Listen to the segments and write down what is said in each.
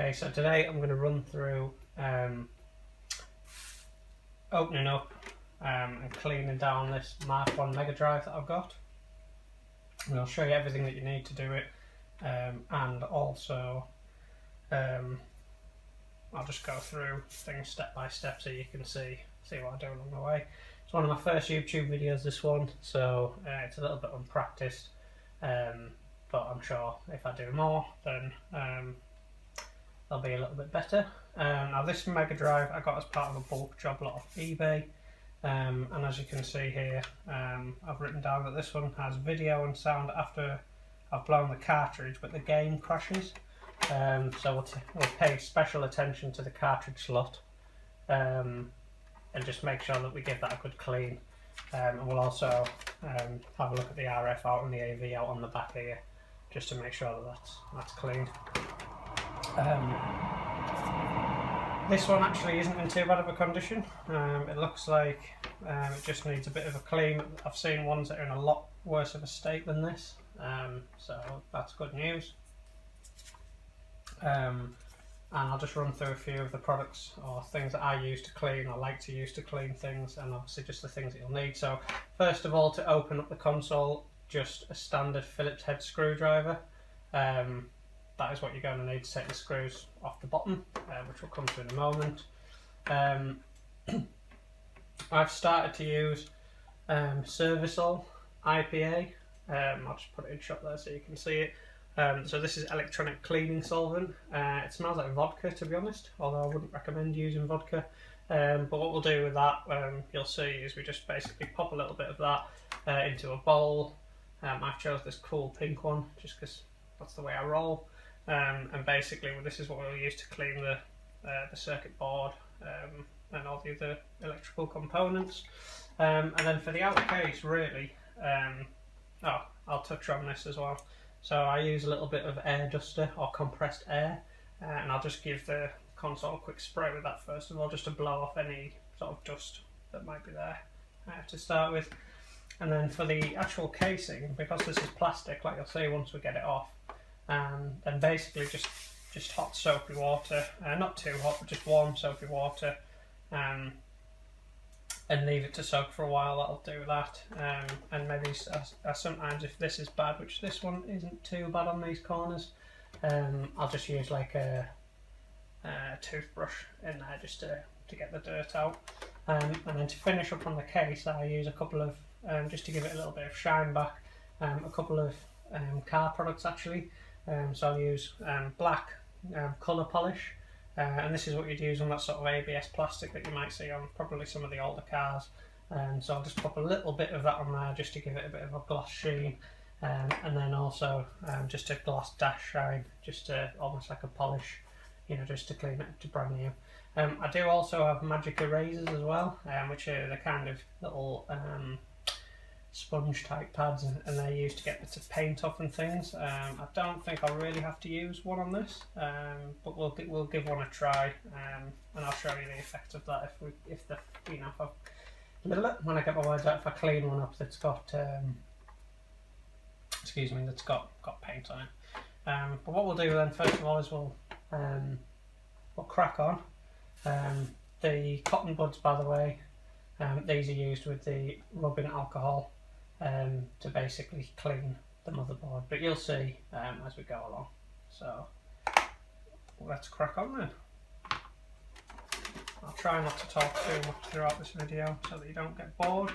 Okay, so today I'm going to run through opening up and cleaning down this MK1 Mega Drive that I've got. And I'll show you everything that you need to do it, and also I'll just go through things step by step so you can see what I do along the way. It's one of my first YouTube videos, this one, so it's a little bit unpracticed, but I'm sure if I do more then they'll be a little bit better. Now this Mega Drive I got as part of a bulk job lot off eBay, and as you can see here, I've written down that this one has video and sound after I've blown the cartridge, but the game crashes. So we'll pay special attention to the cartridge slot, and just make sure that we give that a good clean. And we'll also have a look at the RF out and the AV out on the back here, just to make sure that that's cleaned. This one actually isn't in too bad of a condition. It looks like it just needs a bit of a clean. I've seen ones that are in a lot worse of a state than this, so that's good news. And I'll just run through a few of the products or things that I use to clean, or like to use to clean things, and obviously just the things that you'll need. So first of all, to open up the console, just a standard Phillips head screwdriver. That is what you're going to need to take the screws off the bottom, which we'll come to in a moment. I've started to use Servicol IPA. I'll just put it in shot there so you can see it. So this is electronic cleaning solvent. It smells like vodka, to be honest, although I wouldn't recommend using vodka. But what we'll do with that, you'll see, is we just basically pop a little bit of that into a bowl. I've chose this cool pink one just because that's the way I roll. And basically this is what we'll use to clean the circuit board and all the other electrical components. And then for the outer case, really, I'll touch on this as well. So I use a little bit of air duster or compressed air, and I'll just give the console a quick spray with that first of all, just to blow off any sort of dust that might be there to start with. And then for the actual casing, because this is plastic, like you'll see once we get it off, then basically just hot soapy water, not too hot, but just warm soapy water, and leave it to soak for a while. That'll do that. And maybe sometimes if this is bad, which this one isn't too bad on these corners, I'll just use like a toothbrush in there just to get the dirt out. And then to finish up on the case, I use a couple of, just to give it a little bit of shine back, a couple of car products actually. So I'll use black colour polish. And this is what you'd use on that sort of ABS plastic that you might see on probably some of the older cars. So I'll just pop a little bit of that on there just to give it a bit of a gloss sheen, and then also just a gloss dash shine, just to, almost like a polish, just to clean it to brand new. I do also have magic erasers as well, which are the kind of little sponge type pads, and they're used to get bits of paint off and things. I don't think I'll really have to use one on this, but we'll give one a try, and I'll show you the effect of that when I get my words out, if I clean one up that's got got paint on it. But what we'll do then first of all is we'll crack on. The cotton buds, by the way, these are used with the rubbing alcohol to basically clean the motherboard, but you'll see as we go along. So let's crack on then. I'll try not to talk too much throughout this video so that you don't get bored,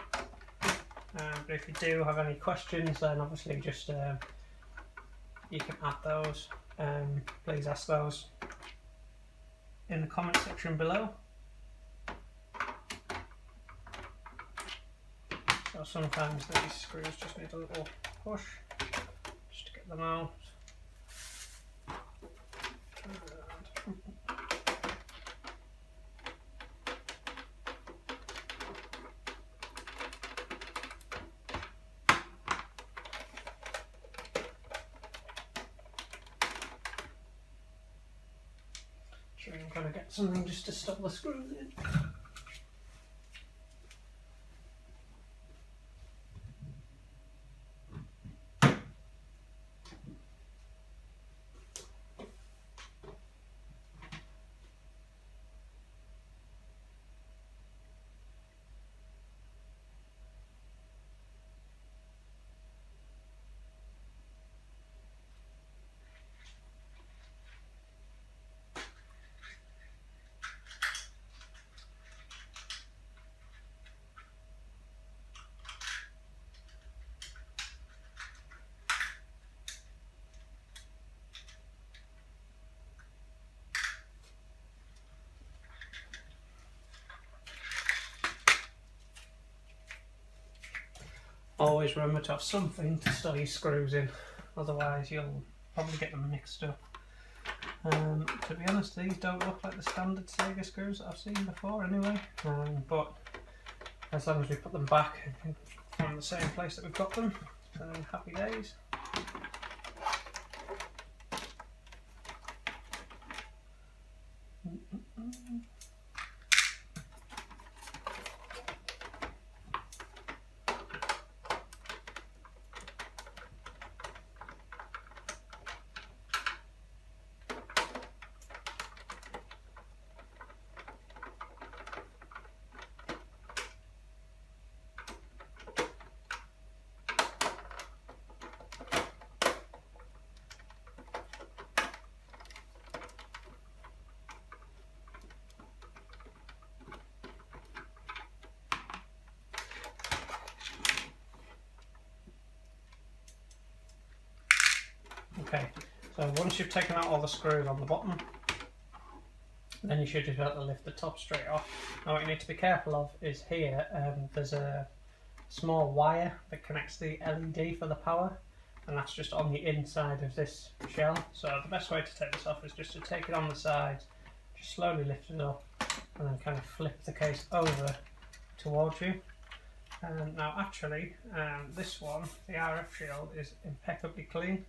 but if you do have any questions, then obviously just you can add those. Please ask those in the comment section below. So sometimes these screws just need a little push just to get them out. Sure, I'm going to get something just to stop the screws in. always remember to have something to store your screws in, otherwise you'll probably get them mixed up. To be honest, these don't look like the standard Sega screws that I've seen before anyway, but as long as we put them back from the same place that we've got them, then happy days. Okay, so once you've taken out all the screws on the bottom, then you should just be able to lift the top straight off. Now what you need to be careful of is here, there's a small wire that connects the LED for the power, and that's just on the inside of this shell. So the best way to take this off is just to take it on the sides, just slowly lift it up, and then kind of flip the case over towards you. Now actually, this one, the RF shield, is impeccably clean.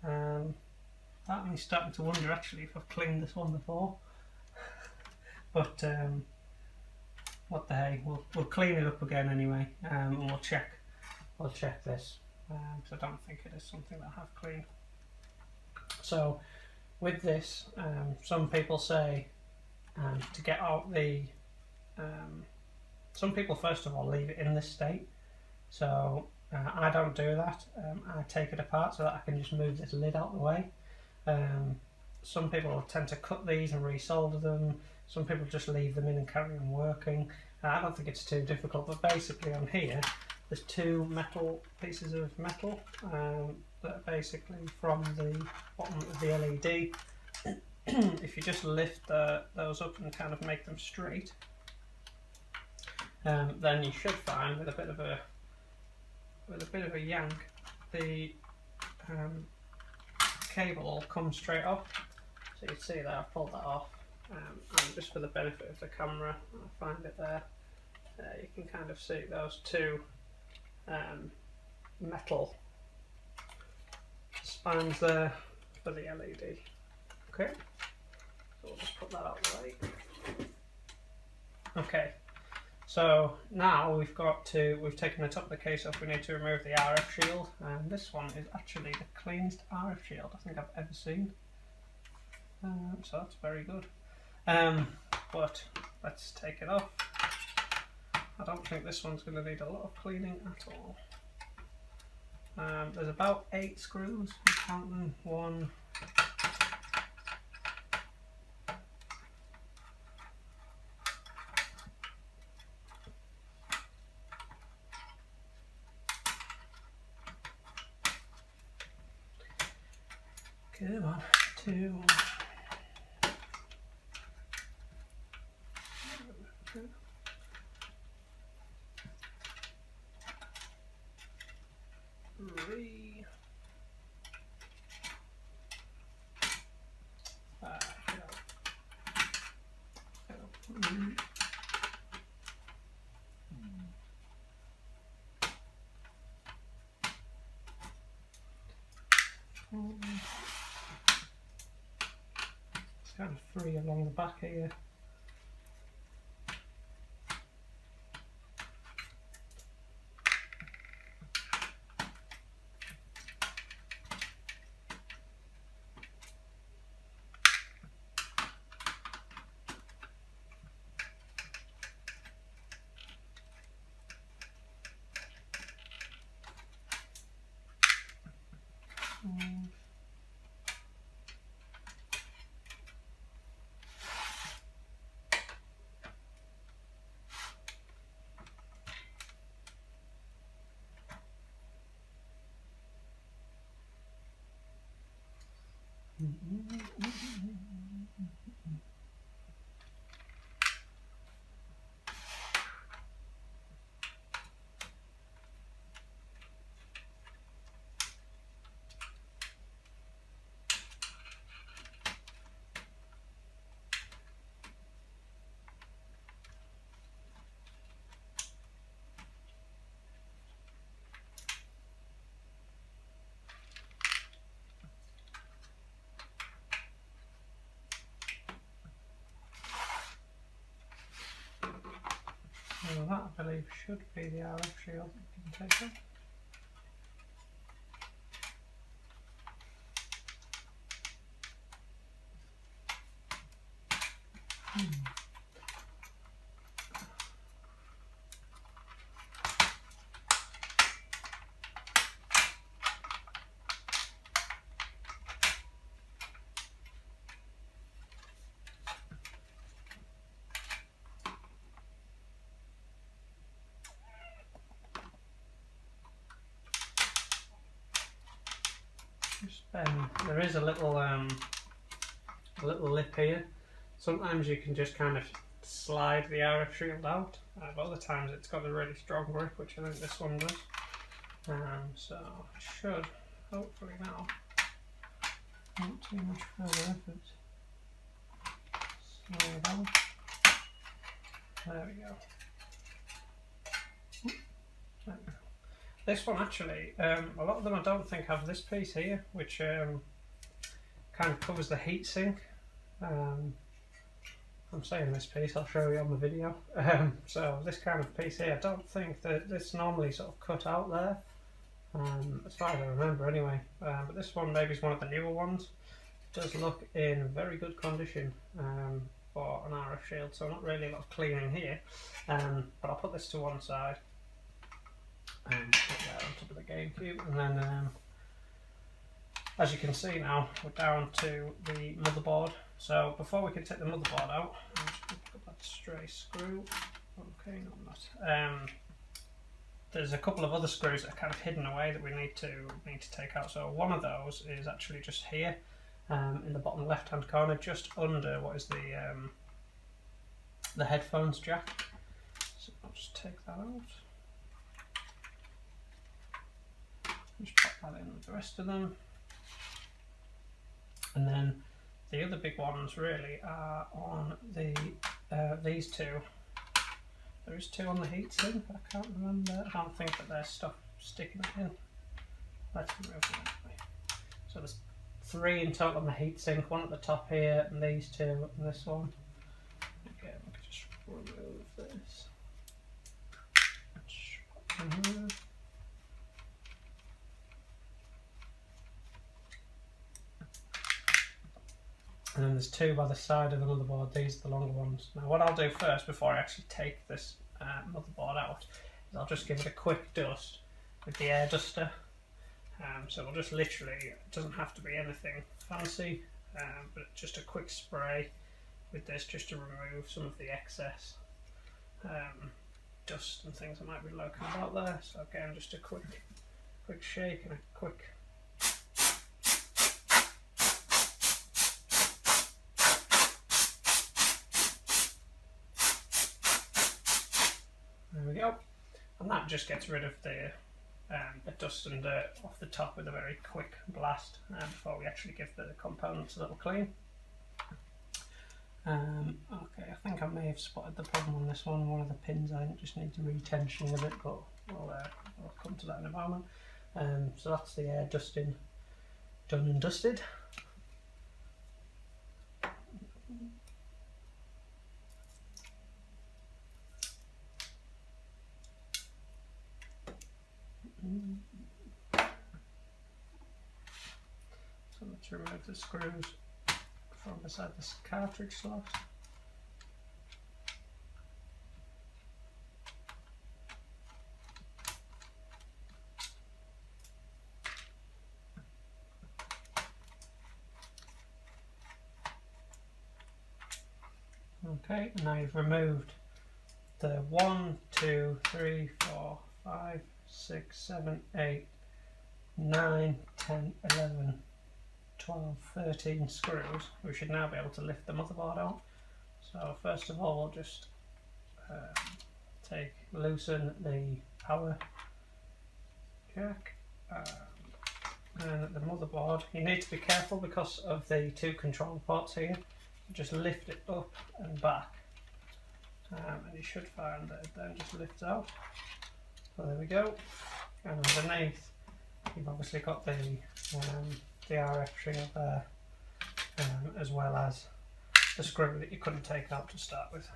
Part of me starting to wonder actually if I've cleaned this one before, but what the hey, we'll clean it up again anyway, and we'll check this, because I don't think it is something that I have cleaned. So with this, some people say to get out the, some people first of all leave it in this state, so I don't do that. I take it apart so that I can just move this lid out the way. Some people tend to cut these and resolder them. Some people just leave them in and carry on working. I don't think it's too difficult, but basically on here there's two metal pieces of metal that are basically from the bottom of the LED. If you just lift those up and kind of make them straight, then you should find with a bit of a yank, the cable will come straight off. So you can see that I've pulled that off, and just for the benefit of the camera, I'll find it there. You can kind of see those two metal spines there for the LED. Okay, so we'll just put that out of the way. Okay. So now we've taken the top of the case off, we need to remove the RF shield, and this one is actually the cleanest RF shield I think I've ever seen, so that's very good. But let's take it off. I don't think this one's going to need a lot of cleaning at all. There's about 8 screws, I'm counting 1, come on, 2, 3, 4. It's kind of 3 along the back here. So that, I believe, should be the RF shield that you can take off. There is a little lip here. Sometimes you can just kind of slide the RF shield out, but other times it's got a really strong grip, which I think this one does. So it should, hopefully now, not too much further effort. Slow down. There we go. There we go. This one actually, a lot of them I don't think have this piece here, which kind of covers the heatsink. I'm saying this piece, I'll show you on the video. So this kind of piece here, I don't think that this normally sort of cut out there, as far as I remember anyway. But this one maybe is one of the newer ones. It does look in very good condition for an RF shield, so not really a lot of cleaning here. But I'll put this to one side. Put that on top of the GameCube, and then as you can see now, we're down to the motherboard. So before we can take the motherboard out, I'll just pick up that stray screw. Okay, not that. There's a couple of other screws that are kind of hidden away that we need to take out. So one of those is actually just here, in the bottom left-hand corner, just under what is the headphones jack. So I'll just take that out. Just pop that in with the rest of them. And then the other big ones really are on these two. There is two on the heatsink, but I can't remember. I don't think that there's stuff sticking it in. Let's remove them anyway. So there's three in total on the heatsink, one at the top here, and these two, and this one. Again, we can just remove this. And then there's two by the side of the motherboard. These are the longer ones. Now what I'll do first, before I actually take this motherboard out, is I'll just give it a quick dust with the air duster. So we'll just literally, it doesn't have to be anything fancy, but just a quick spray with this just to remove some of the excess dust and things that might be lurking about there. So again, just a quick shake and a quick. There we go, and that just gets rid of the dust and dirt off the top with a very quick blast before we actually give the components a little clean. Okay, I think I may have spotted the problem on this one. One of the pins, I just need to re-tensioning a bit, but we'll come to that in a moment. So that's the air dusting done and dusted. So let's remove the screws from beside this cartridge slot. Okay, and now you've removed the 1, 2, 3, 4, 5, 6, 7, 8, 9, 10, 11, 12, 13 screws. We should now be able to lift the motherboard out. So first of all, we'll just loosen the power jack and the motherboard. You need to be careful because of the two control ports here. Just lift it up and back, and you should find that it then just lifts out. So there we go. And underneath, you've obviously got the RF shield there, as well as the screw that you couldn't take out to start with.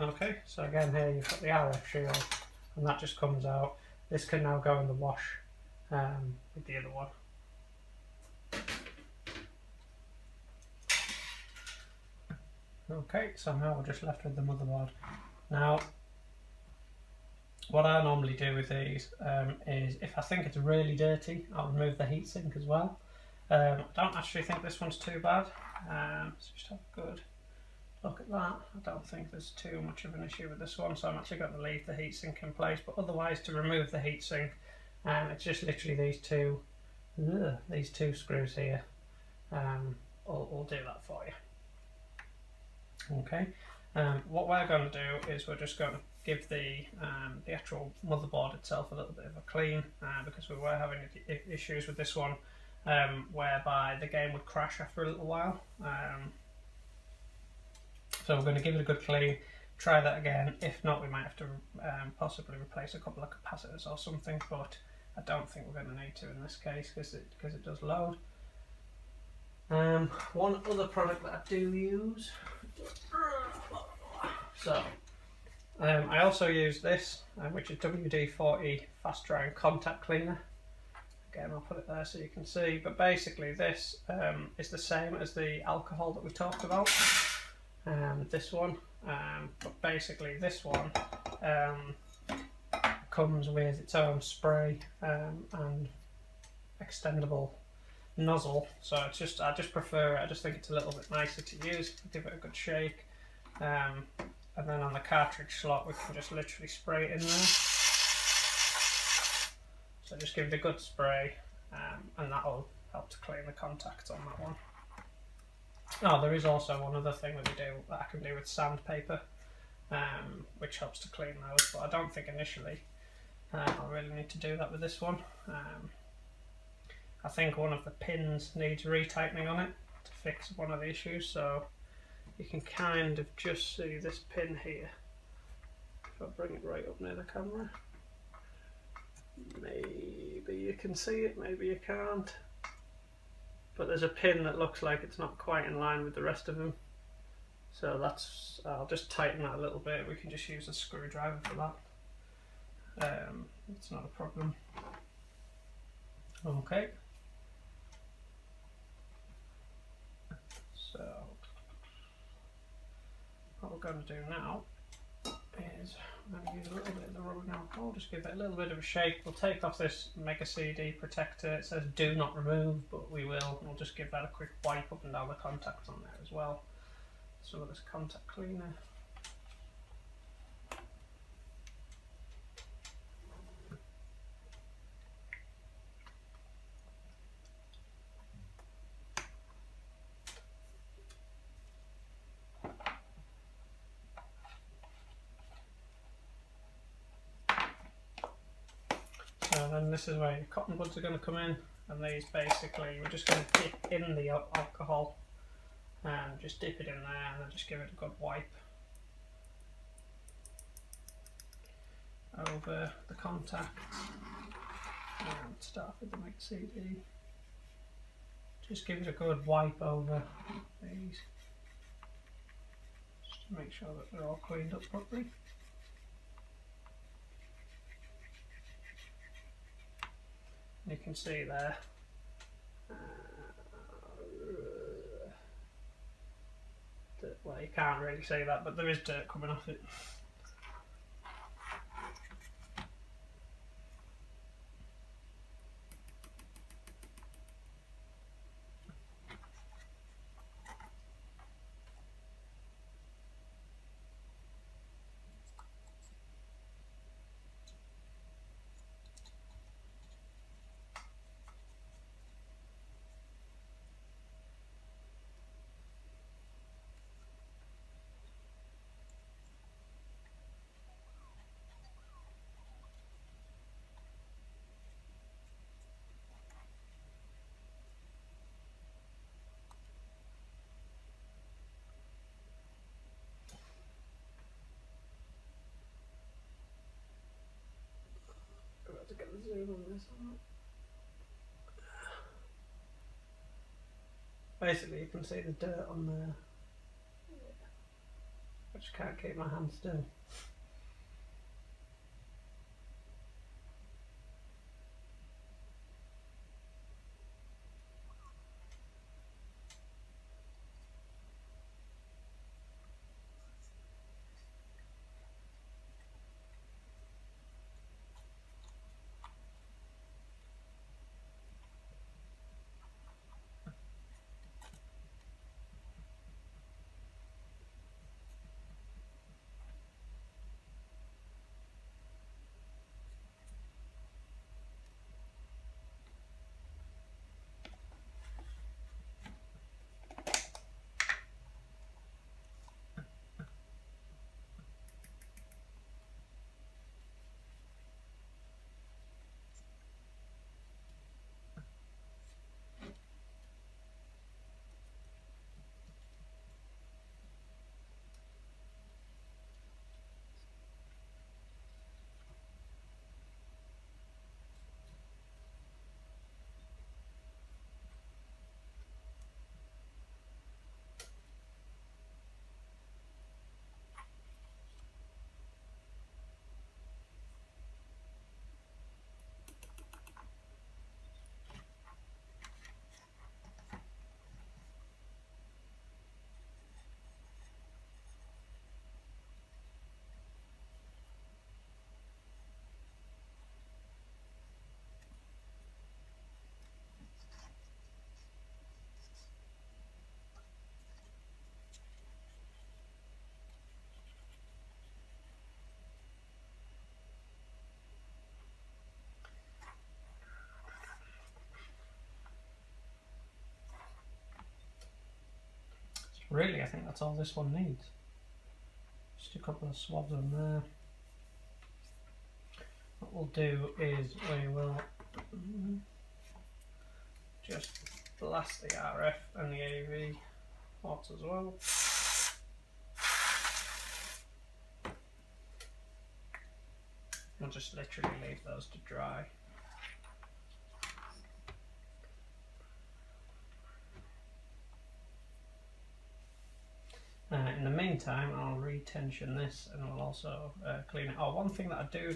Okay, so again here you've got the RF shield, and that just comes out. This can now go in the wash with the other one. Okay, so now we're just left with the motherboard. Now, what I normally do with these is, if I think it's really dirty, I'll remove the heatsink as well. I don't actually think this one's too bad. Let's just have a good look at that. I don't think there's too much of an issue with this one, so I'm actually going to leave the heatsink in place. But otherwise, to remove the heatsink, it's just literally these two screws here. Will do that for you. Okay. What we're going to do is we're just going to give the actual motherboard itself a little bit of a clean, because we were having issues with this one whereby the game would crash after a little while. So we're going to give it a good clean, try that again. If not, we might have to possibly replace a couple of capacitors or something, but I don't think we're going to need to in this case because it does load. One other product that I do use, so I also use this, which is WD-40 fast drying contact cleaner. Again, I'll put it there so you can see, but basically this is the same as the alcohol that we talked about, this one, but basically this one comes with its own spray and extendable nozzle, so it's just, I just prefer it. I just think it's a little bit nicer to use. Give it a good shake, and then on the cartridge slot we can just literally spray it in there. So just give it a good spray, and that will help to clean the contacts on that one. Oh, there is also one other thing that I can do with sandpaper, which helps to clean those, but I don't think initially I'll really need to do that with this one. I think one of the pins needs retightening on it to fix one of the issues, so you can kind of just see this pin here. If I bring it right up near the camera, maybe you can see it, maybe you can't, but there's a pin that looks like it's not quite in line with the rest of them, so that's, I'll just tighten that a little bit. We can just use a screwdriver for that. It's not a problem. Okay. So what we're going to do now is I'm going to use a little bit of the rubber alcohol, just give it a little bit of a shake. We'll take off this Mega CD protector. It says do not remove, but we will. We'll just give that a quick wipe up and down the contacts on there as well. Some of this contact cleaner. So then this is where your cotton buds are going to come in, and these basically we're just going to dip in the alcohol, and just dip it in there and then just give it a good wipe over the contacts, and start with the Mega CD. Just give it a good wipe over these, just to make sure that they're all cleaned up properly. You can see there, well, you can't really see that, but there is dirt coming off it. To get the zoom on this one. Basically you can see the dirt on there. I just can't keep my hands still. Really, I think that's all this one needs. Just a couple of swabs on there. What we'll do is we will just blast the RF and the AV ports as well. We'll just literally leave those to dry. In the meantime, I'll retension this and we'll also clean it. Oh, one thing that I do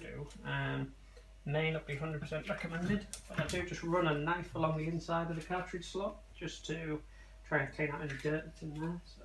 may not be 100% recommended, but I do just run a knife along the inside of the cartridge slot just to try and clean out any dirt that's in there. So.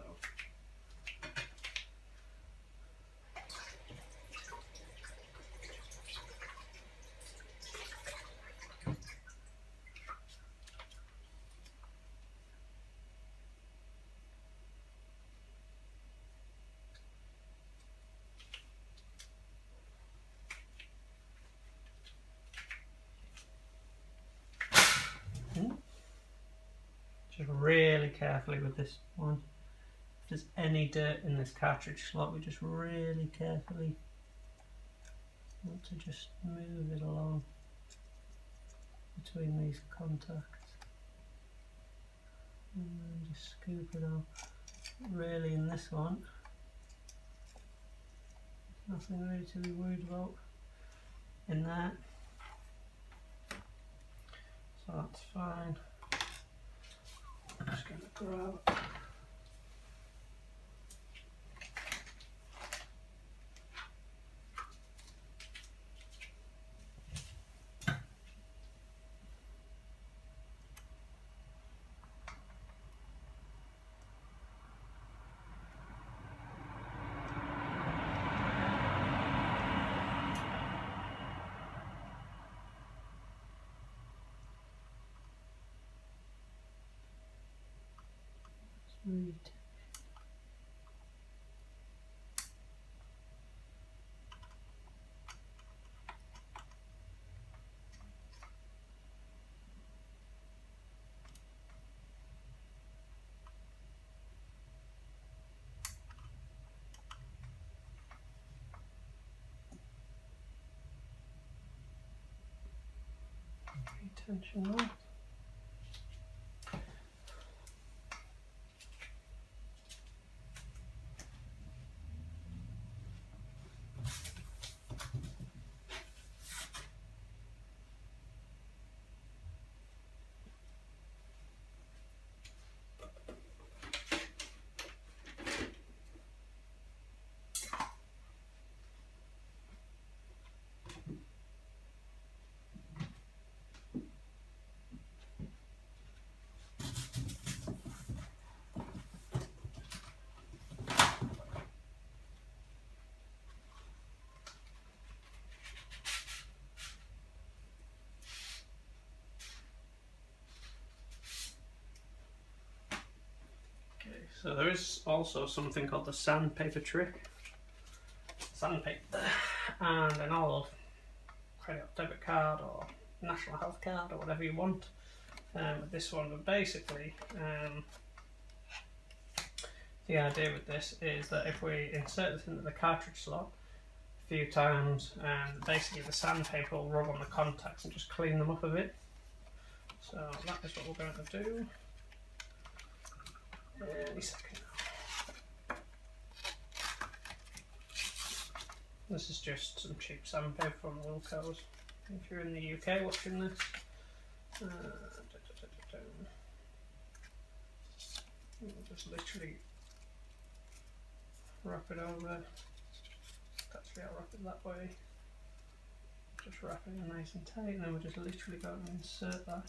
Just really carefully with this one. If there's any dirt in this cartridge slot, we just really carefully want to just move it along between these contacts and then just scoop it out. Really, in this one, nothing really to be worried about in that, so that's fine. I'm just going to grab read. Retention on. So there is also something called the sandpaper trick. Sandpaper and an old credit or debit card or national health card or whatever you want. This one, but basically the idea with this is that if we insert this into the cartridge slot a few times, basically the sandpaper will rub on the contacts and just clean them up a bit. So that is what we're going to do. Any second now. This is just some cheap sandpaper from Wilco's. If you're in the UK watching this. We'll just literally wrap it over. Actually, I'll wrap it that way. Just wrap it in nice and tight, and then we're just literally going to insert that.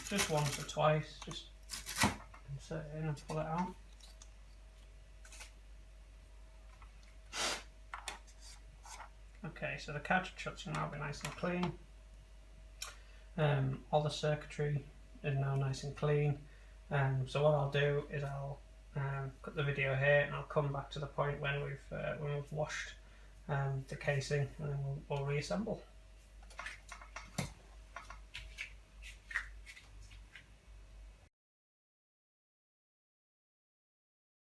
Just once or twice, just insert it in and pull it out. Okay, so the cartridge should now be nice and clean. All the circuitry is now nice and clean. So what I'll do is I'll cut the video here, and I'll come back to the point when we've washed the casing, and then we'll reassemble.